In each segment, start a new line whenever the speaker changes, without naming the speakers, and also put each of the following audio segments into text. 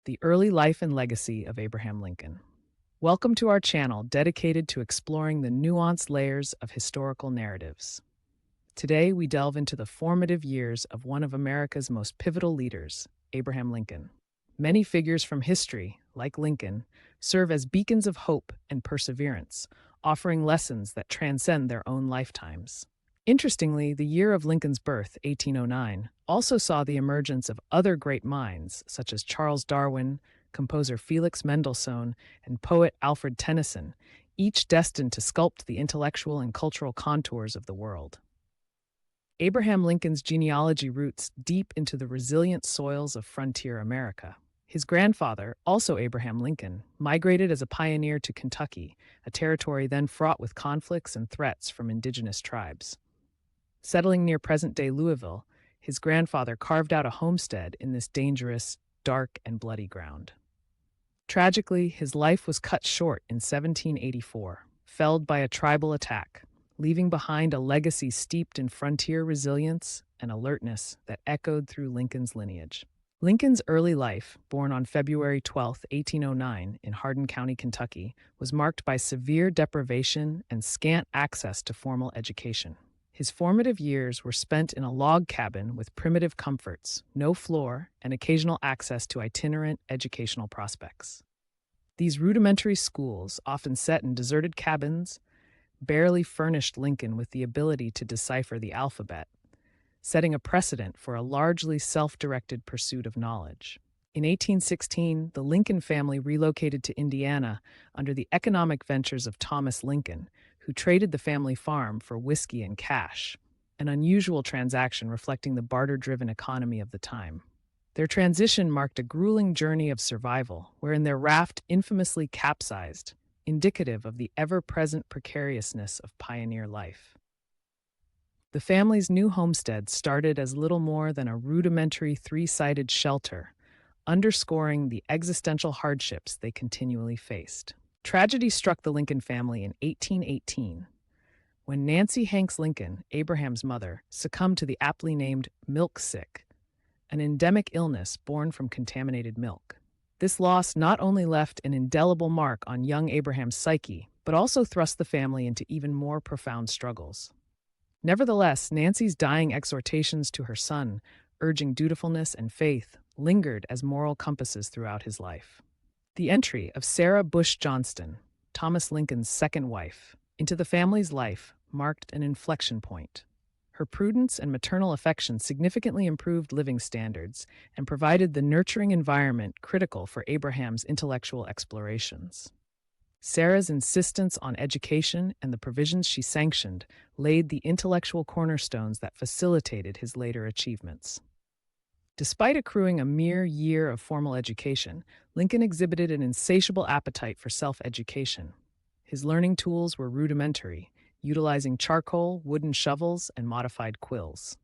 The Early Life and Legacy of Abraham Lincoln. Welcome to our channel dedicated to exploring the nuanced layers of historical narratives. Today, we delve into the formative years of one of America's most pivotal leaders, Abraham Lincoln. Many figures from history, like Lincoln, serve as beacons of hope and perseverance, offering lessons that transcend their own lifetimes. Interestingly, the year of Lincoln's birth, 1809, also saw the emergence of other great minds, such as Charles Darwin, composer Felix Mendelssohn, and poet Alfred Tennyson, each destined to sculpt the intellectual and cultural contours of the world. Abraham Lincoln's genealogy roots deep into the resilient soils of frontier America. His grandfather, also Abraham Lincoln, migrated as a pioneer to Kentucky, a territory then fraught with conflicts and threats from indigenous tribes. Settling near present-day Louisville, his grandfather carved out a homestead in this dangerous, dark, and bloody ground. Tragically, his life was cut short in 1784, felled by a tribal attack, leaving behind a legacy steeped in frontier resilience and alertness that echoed through Lincoln's lineage. Lincoln's early life, born on February 12, 1809, in Hardin County, Kentucky, was marked by severe deprivation and scant access to formal education. His formative years were spent in a log cabin with primitive comforts, no floor, and occasional access to itinerant educational prospects. These rudimentary schools, often set in deserted cabins, barely furnished Lincoln with the ability to decipher the alphabet, setting a precedent for a largely self-directed pursuit of knowledge. In 1816, the Lincoln family relocated to Indiana under the economic ventures of Thomas Lincoln, who traded the family farm for whiskey and cash, an unusual transaction reflecting the barter-driven economy of the time. Their transition marked a grueling journey of survival, wherein their raft infamously capsized, indicative of the ever-present precariousness of pioneer life. The family's new homestead started as little more than a rudimentary three-sided shelter, underscoring the existential hardships they continually faced. Tragedy struck the Lincoln family in 1818, when Nancy Hanks Lincoln, Abraham's mother, succumbed to the aptly named milk sick, an endemic illness born from contaminated milk. This loss not only left an indelible mark on young Abraham's psyche, but also thrust the family into even more profound struggles. Nevertheless, Nancy's dying exhortations to her son, urging dutifulness and faith, lingered as moral compasses throughout his life. The entry of Sarah Bush Johnston, Thomas Lincoln's second wife, into the family's life marked an inflection point. Her prudence and maternal affection significantly improved living standards and provided the nurturing environment critical for Abraham's intellectual explorations. Sarah's insistence on education and the provisions she sanctioned laid the intellectual cornerstones that facilitated his later achievements. Despite accruing a mere year of formal education, Lincoln exhibited an insatiable appetite for self-education. His learning tools were rudimentary, utilizing charcoal, wooden shovels, and modified quills.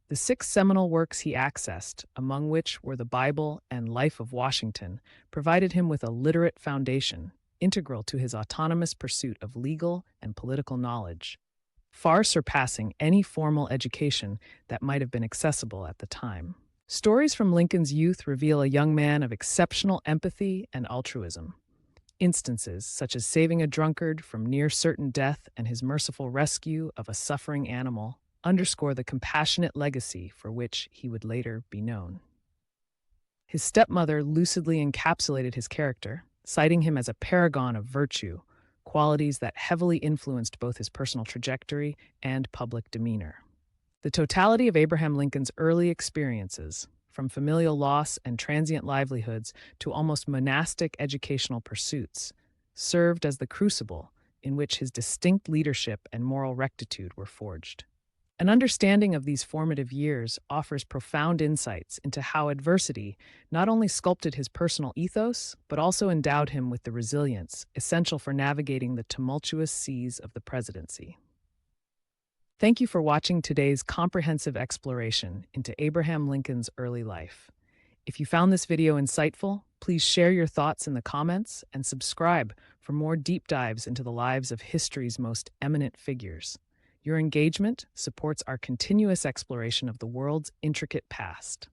The 6 seminal works he accessed, among which were the Bible and Life of Washington, provided him with a literate foundation, integral to his autonomous pursuit of legal and political knowledge, far surpassing any formal education that might have been accessible at the time. Stories from Lincoln's youth reveal a young man of exceptional empathy and altruism. Instances, such as saving a drunkard from near-certain death and his merciful rescue of a suffering animal, underscore the compassionate legacy for which he would later be known. His stepmother lucidly encapsulated his character, citing him as a paragon of virtue, qualities that heavily influenced both his personal trajectory and public demeanor. The totality of Abraham Lincoln's early experiences, from familial loss and transient livelihoods to almost monastic educational pursuits, served as the crucible in which his distinct leadership and moral rectitude were forged. An understanding of these formative years offers profound insights into how adversity not only sculpted his personal ethos, but also endowed him with the resilience essential for navigating the tumultuous seas of the presidency. Thank you for watching today's comprehensive exploration into Abraham Lincoln's early life. If you found this video insightful, please share your thoughts in the comments and subscribe for more deep dives into the lives of history's most eminent figures. Your engagement supports our continuous exploration of the world's intricate past.